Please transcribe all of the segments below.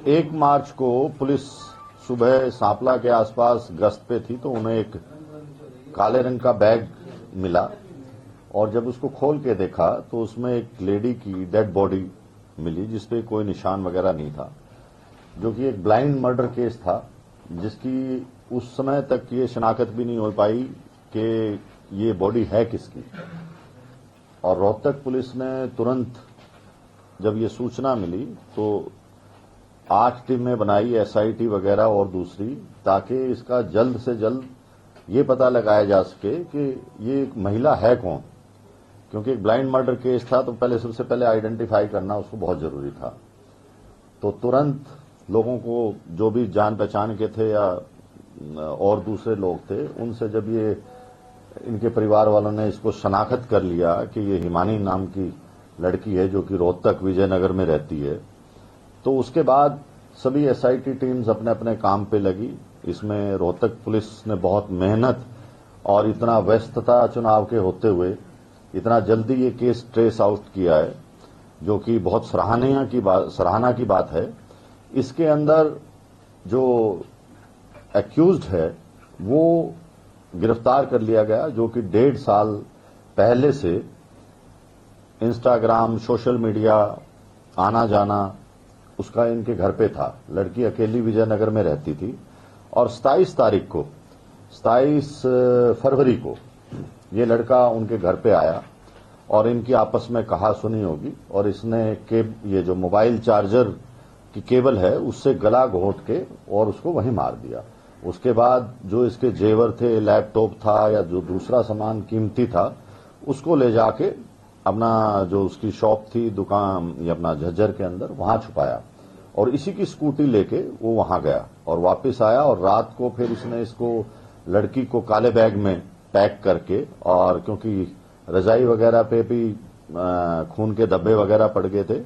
1 मार्च को पुलिस सुबह सांपला के आसपास गश्त पे थी तो उन्हें एक काले रंग का बैग मिला और जब उसको खोल के देखा तो उसमें एक लेडी की डेड बॉडी मिली जिसपे कोई निशान वगैरह नहीं था, जो कि एक ब्लाइंड मर्डर केस था जिसकी उस समय तक ये शनाख्त भी नहीं हो पाई कि ये बॉडी है किसकी। और रोहतक पुलिस ने तुरंत जब ये सूचना मिली तो 8 टीमें बनाई, एसआईटी वगैरह और दूसरी, ताकि इसका जल्द से जल्द ये पता लगाया जा सके कि ये एक महिला है कौन, क्योंकि एक ब्लाइंड मर्डर केस था तो पहले सबसे पहले आइडेंटिफाई करना उसको बहुत जरूरी था। तो तुरंत लोगों को जो भी जान पहचान के थे या और दूसरे लोग थे उनसे जब ये इनके परिवार वालों ने इसको शनाख्त कर लिया कि ये हिमानी नाम की लड़की है जो कि रोहतक विजयनगर में रहती है, तो उसके बाद सभी एसआईटी टीम्स अपने अपने काम पे लगी। इसमें रोहतक पुलिस ने बहुत मेहनत और इतना व्यस्तता चुनाव के होते हुए इतना जल्दी ये केस ट्रेस आउट किया है, जो कि बहुत सराहना की बात है। इसके अंदर जो एक्यूज्ड है वो गिरफ्तार कर लिया गया, जो कि 1.5 साल पहले से इंस्टाग्राम, सोशल मीडिया आना जाना उसका इनके घर पे था। लड़की अकेली विजयनगर में रहती थी और 27 फरवरी को ये लड़का उनके घर पे आया और इनकी आपस में कहा सुनी होगी और इसने ये जो मोबाइल चार्जर की केबल है उससे गला घोंट के और उसको वहीं मार दिया। उसके बाद जो इसके जेवर थे, लैपटॉप था या जो दूसरा सामान कीमती था, उसको ले जाके अपना जो उसकी शॉप थी, दुकान या अपना झज्जर के अंदर, वहां छुपाया और इसी की स्कूटी लेके वो वहां गया और वापस आया और रात को फिर इसने इसको लड़की को काले बैग में पैक करके, और क्योंकि रजाई वगैरह पे भी खून के धब्बे वगैरह पड़ गए थे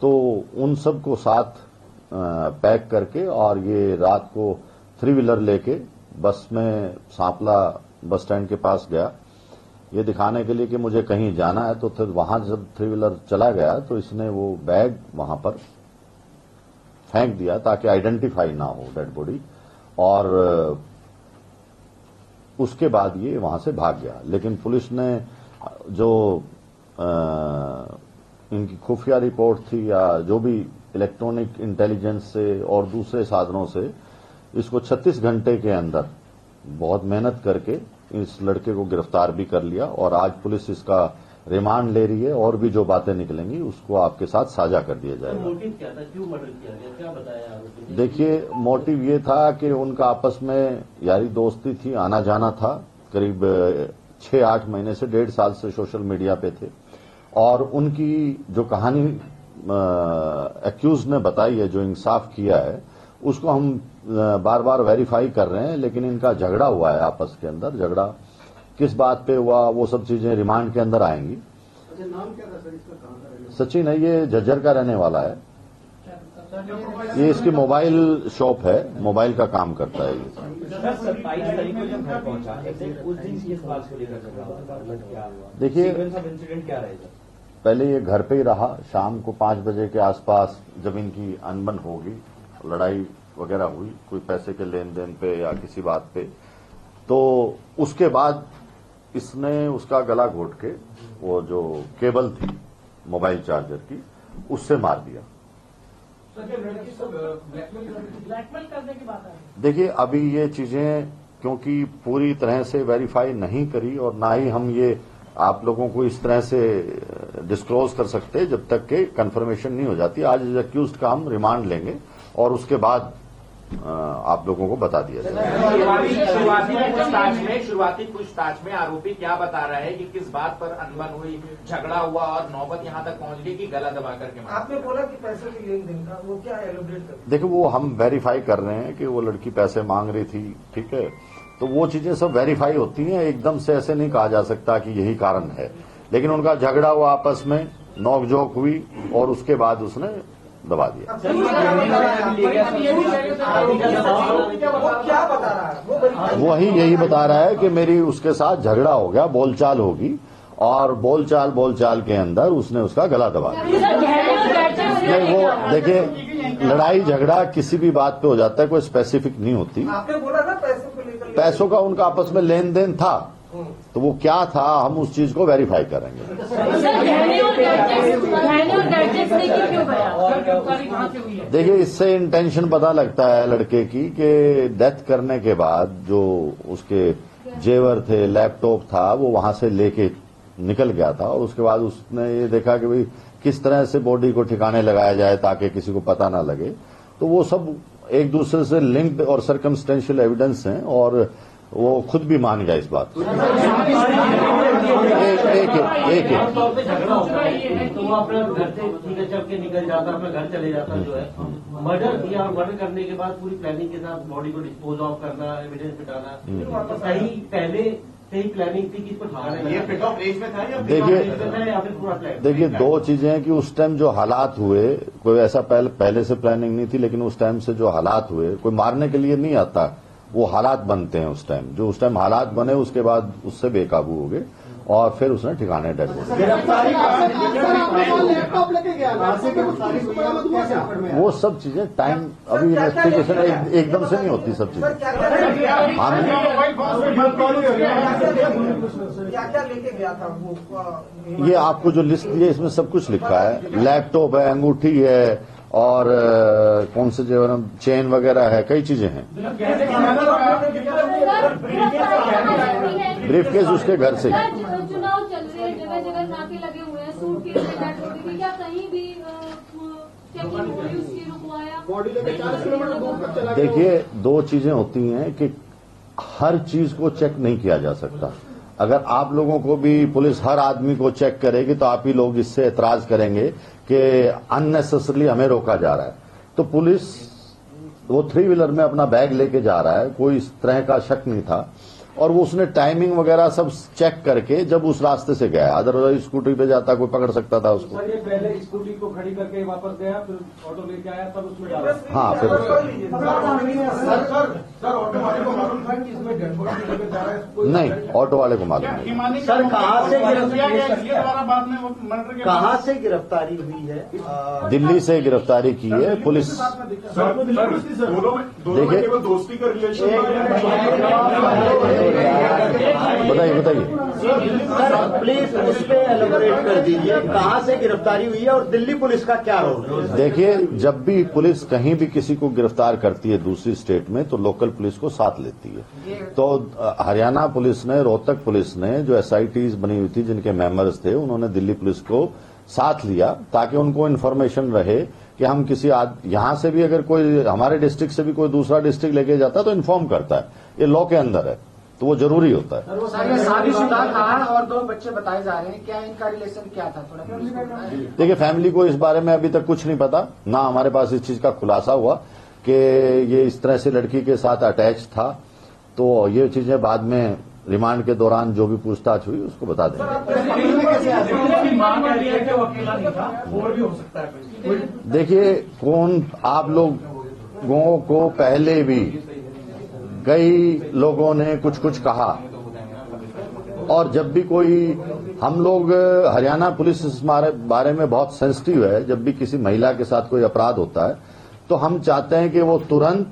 तो उन सब को साथ पैक करके और ये रात को 3 व्हीलर लेके बस में सांपला बस स्टैंड के पास गया, ये दिखाने के लिए कि मुझे कहीं जाना है। तो फिर वहां जब 3 व्हीलर चला गया तो इसने वो बैग वहां पर फेंक दिया ताकि आइडेंटिफाई ना हो डेड बॉडी, और उसके बाद ये वहां से भाग गया। लेकिन पुलिस ने जो इनकी खुफिया रिपोर्ट थी या जो भी इलेक्ट्रॉनिक इंटेलिजेंस से और दूसरे साधनों से इसको 36 घंटे के अंदर बहुत मेहनत करके इस लड़के को गिरफ्तार भी कर लिया और आज पुलिस इसका रिमांड ले रही है और भी जो बातें निकलेंगी उसको आपके साथ साझा कर दिया जाएगा। मोटिव क्या था, क्यों मर्डर किया गया, क्या बताया आरोपी ने? देखिए, मोटिव ये था कि उनका आपस में यारी दोस्ती थी, आना जाना था, करीब 6-8 महीने से 1.5 साल से सोशल मीडिया पे थे और उनकी जो कहानी एक्यूज ने बताई है, जो इंसाफ किया है, उसको हम बार बार वेरीफाई कर रहे हैं। लेकिन इनका झगड़ा हुआ है आपस के अंदर, झगड़ा किस बात पे हुआ वो सब चीजें रिमांड के अंदर आएंगी। अच्छा, नाम क्या था सर इसका, कहाँ का रहने वाला? सचिन है, ये झज्जर का रहने वाला है। ये इसकी मोबाइल शॉप है, मोबाइल का काम करता है ये। 27 तारीख को जब घर पहुंचा उस दिन किस बात को लेकर झगड़ा? देखिए, इंसिडेंट क्या रहेगा? पहले ये घर पे ही रहा, शाम को 5 बजे के आसपास जब इनकी अनबन होगी, लड़ाई वगैरह हुई कोई पैसे के लेन देन पे या किसी बात पे, तो उसके बाद इसने उसका गला घोट के वो जो केबल थी मोबाइल चार्जर की उससे मार दिया। ब्लैकमेल करने की बात है। देखिए, अभी ये चीजें क्योंकि पूरी तरह से वेरीफाई नहीं करी और ना ही हम ये आप लोगों को इस तरह से डिस्क्लोज कर सकते जब तक के कंफर्मेशन नहीं हो जाती। आज एक्यूज्ड का हम रिमांड लेंगे और उसके बाद आप लोगों को बता दिया जाएगा। शुरुआती पूछताछ में आरोपी क्या बता रहा है कि किस बात पर अनबन हुई, झगड़ा हुआ और नौबत यहां तक पहुंच गई कि गला दबा करके मारा? आपने बोला कि पैसे के लेन देन का, वो क्या एलोब्रेट कर? देखिए, वो हम वेरीफाई कर रहे हैं कि वो लड़की पैसे मांग रही थी, ठीक है, तो वो चीजें सब वेरीफाई होती हैं, एकदम से ऐसे नहीं कहा जा सकता कि यही कारण है। लेकिन उनका झगड़ा हुआ, आपस में नोकझोंक हुई और उसके बाद उसने दबा दिया। वही यही बता रहा है कि मेरी उसके साथ झगड़ा हो गया, बोलचाल होगी और बोलचाल के अंदर उसने उसका गला दबा दिया। नहीं, वो देखिए, लड़ाई झगड़ा किसी भी बात पे हो जाता है, कोई स्पेसिफिक नहीं होती। आपने बोला ना पैसों को लेकर पैसों का उनका आपस में लेन देन था, तो वो क्या था हम उस चीज को वेरीफाई करेंगे। गहने और गैजेट्स लेके क्यों गया? देखिए, इससे इंटेंशन पता लगता है लड़के की कि डेथ करने के बाद जो उसके जेवर थे, लैपटॉप था, वो वहां से लेके निकल गया था और उसके बाद उसने ये देखा कि भाई किस तरह से बॉडी को ठिकाने लगाया जाए ताकि किसी को पता ना लगे। तो वो सब एक दूसरे से लिंक्ड और सर्कमस्टेंशियल एविडेंस हैं और वो खुद भी मान गया इस बात को। एक तौर पे झगड़ा होता है तो वो अपने घर से ठीक है चल के निकल जाता, अपने घर चले जाता जो है। मर्डर किया और मर्डर करने के बाद पूरी प्लानिंग के साथ बॉडी को डिस्पोज ऑफ करना, एविडेंस मिटाना, तो कहीं पहले से ही प्लानिंग थी कि इसको ठिकाना। ये पिट ऑफ रेस में था या फिर पूरा प्लान? देखिए, दो चीजें हैं कि उस टाइम जो हालात हुए, कोई ऐसा पहले से प्लानिंग नहीं थी, लेकिन उस टाइम से जो हालात हुए, कोई मारने के लिए नहीं आता, वो हालात बनते हैं उस टाइम। जो उस टाइम हालात बने उसके बाद उससे बेकाबू हो गए और फिर उसने ठिकाने डेड हो गए। वो सब चीजें टाइम, अभी इन्वेस्टिगेशन एकदम से नहीं होती सब चीजें। क्या क्या लेके गया था वो? ये आपको जो लिस्ट दी है इसमें सब कुछ लिखा है। लैपटॉप है, अंगूठी है और कौन से जो चेन वगैरह है, कई चीजें हैं। ब्रीफ केस उसके घर से। चुनाव चल रहे हैं, जगह जगह नाके लगे हुए हैं, सूटकेस में बैठ होती थी, क्या कहीं भी चेकिंग हुई, उसकी रुकवाया? बॉडी लेके 40 किलोमीटर दूर तक चला गया। देखिए, दो चीजें होती हैं कि हर चीज को चेक नहीं किया जा सकता। अगर आप लोगों को भी पुलिस हर आदमी को चेक करेगी तो आप ही लोग इससे एतराज करेंगे कि अननेसेसरली हमें रोका जा रहा है। तो पुलिस वो 3 व्हीलर में अपना बैग लेके जा रहा है, कोई इस तरह का शक नहीं था और वो उसने टाइमिंग वगैरह सब चेक करके जब उस रास्ते से गया, अदरवाइज स्कूटी पे जाता कोई पकड़ सकता था उसको। सर, ये पहले स्कूटी को खड़ी करके वापस गया, फिर ऑटो लेके आया, तब उसमें डाला। हाँ, फिर सर ऑटो वाले को मालूम था कि इसमें डेड बॉडी लेकर जा रहा है? नहीं, ऑटो वाले को मालूम नहीं। सर, कहाँ से गिरफ्तारी हुई है? दिल्ली से गिरफ्तारी की है पुलिस। देखिए, दोस्ती का रिलेशन बताइए सर, प्लीज उस पे एलैबोरेट कर दीजिए, कहाँ से गिरफ्तारी हुई है और दिल्ली पुलिस का क्या रोल है? देखिए, जब भी पुलिस कहीं भी किसी को गिरफ्तार करती है दूसरी स्टेट में तो लोकल पुलिस को साथ लेती है। तो हरियाणा पुलिस ने, रोहतक पुलिस ने, जो एसआईटीज बनी हुई थी जिनके मेंबर्स थे, उन्होंने दिल्ली पुलिस को साथ लिया ताकि उनको इन्फॉर्मेशन रहे कि हम किसी यहां से भी अगर कोई हमारे डिस्ट्रिक्ट से भी कोई दूसरा डिस्ट्रिक्ट लेके जाता है तो इन्फॉर्म करता है। ये लॉ के अंदर है, तो वो जरूरी होता है। ये शादीशुदा था और 2 बच्चे बताए जा रहे हैं, क्या इनका रिलेशन क्या था? थोड़ा देखिए, फैमिली को इस बारे में अभी तक कुछ नहीं पता, ना हमारे पास इस चीज का खुलासा हुआ कि ये इस तरह से लड़की के साथ अटैच था। तो ये चीजें बाद में रिमांड के दौरान जो भी पूछताछ हुई उसको बता देंगे। देखिए, कौन आप लोगों को पहले भी कई लोगों ने कुछ कुछ कहा और जब भी कोई, हम लोग हरियाणा पुलिस इस बारे में बहुत सेंसिटिव है। जब भी किसी महिला के साथ कोई अपराध होता है तो हम चाहते हैं कि वो तुरंत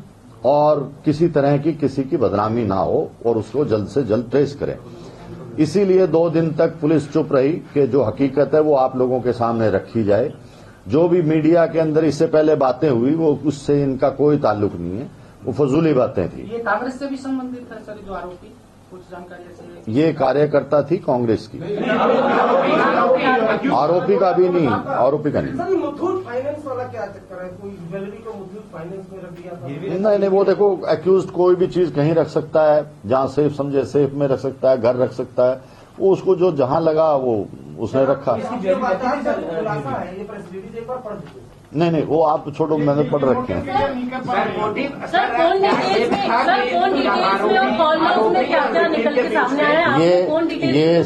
और किसी तरह की किसी की बदनामी ना हो और उसको जल्द से जल्द ट्रेस करें। इसीलिए 2 दिन तक पुलिस चुप रही कि जो हकीकत है वो आप लोगों के सामने रखी जाए। जो भी मीडिया के अंदर इससे पहले बातें हुई वो उससे इनका कोई ताल्लुक नहीं है, वो फजूली बातें थी। ये कांग्रेस से भी संबंधित है सर, जो आरोपी? कुछ जानकारी ऐसी? ये कार्यकर्ता थी कांग्रेस की। आरोपी का भी नहीं, आरोपी का नहीं। सर, मुथूट फाइनेंस वाला क्या चक्कर है? कोई ज्वेलरी को मुथूट फाइनेंस में रख दिया था? नहीं, वो देखो, एक्यूज कोई भी चीज कहीं रख सकता है, जहां सेफ समझे सेफ में रख सकता है, घर रख सकता है। वो उसको जो जहां लगा वो उसने रखा। खुलासा है, ये प्रेस रिलीज एक बार पढ़ दीजिए। नहीं, वो आप छोड़ो, मैंने पढ़ रखे हैं। सर, कौन डिटेल्स में और कॉल लॉग्स में क्या क्या निकल के सामने आया है? ये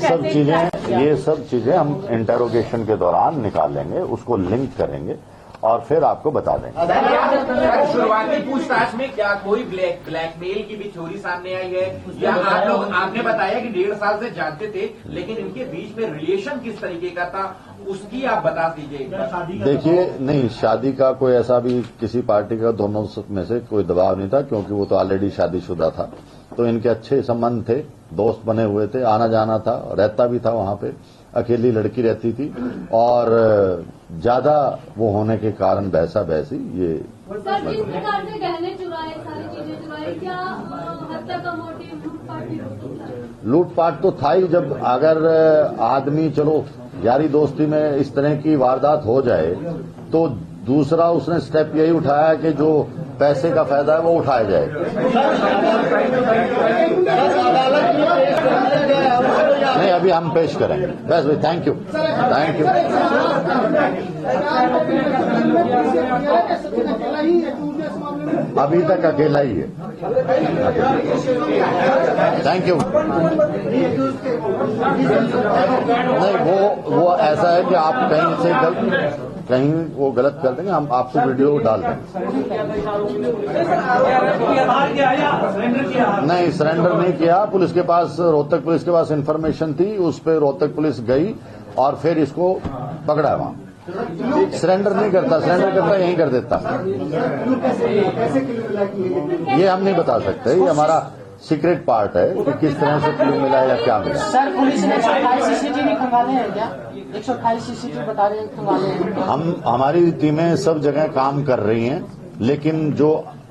सब चीजें हम इंटेरोगेशन के दौरान निकालेंगे, उसको लिंक करेंगे और फिर आपको बता देंगे। सर, शुरुआती पूछताछ में क्या कोई ब्लैकमेल की भी थ्योरी सामने आई है, या आपने बताया कि 1.5 साल से जानते थे, लेकिन इनके बीच में रिलेशन किस तरीके का था, उसकी आप बता दीजिए। देखिए, नहीं, शादी का कोई ऐसा भी किसी पार्टी का दोनों में से कोई दबाव नहीं था, क्योंकि वो तो ऑलरेडी शादीशुदा था। तो इनके अच्छे संबंध थे, दोस्त बने हुए थे, आना जाना था, रहता भी था वहां पे, अकेली लड़की रहती थी, और ज्यादा वो होने के कारण बहसा बहसी ये। सर, जिस प्रकार से गहने चुराए, सारी चीजें चुराई, क्या हत्या का मोटिव लूटपाट भी हो सकता है? लूटपाट तो था ही। जब अगर आदमी चलो यारी दोस्ती में इस तरह की वारदात हो जाए, तो दूसरा उसने स्टेप यही उठाया कि जो पैसे का फायदा है वो उठाया जाए। नहीं, अभी हम पेश करेंगे। बस भाई, थैंक यू, थैंक यू। अभी तक अकेला ही है। Thank you. नहीं, वो ऐसा है कि आप कहीं वो गलत कर देंगे, हम आपको वीडियो डाल देंगे। नहीं, सरेंडर नहीं किया। पुलिस के पास, रोहतक पुलिस के पास इंफॉर्मेशन थी, उस पर रोहतक पुलिस गई और फिर इसको पकड़ा वहां। सरेंडर नहीं करता, सरेंडर करता यहीं कर देता। ये हम नहीं बता सकते, ये हमारा सीक्रेट पार्ट है कि किस तरह से क्लू मिला या क्या मिला। सर, पुलिस ने 128 सीसीटीवी खंगाले हैं क्या? 128 सीसीटीवी बता रहे हैं खंगाले हैं। हमारी टीमें सब जगह काम कर रही हैं, लेकिन जो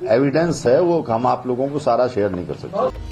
एविडेंस है वो हम आप लोगों को सारा शेयर नहीं कर सकते।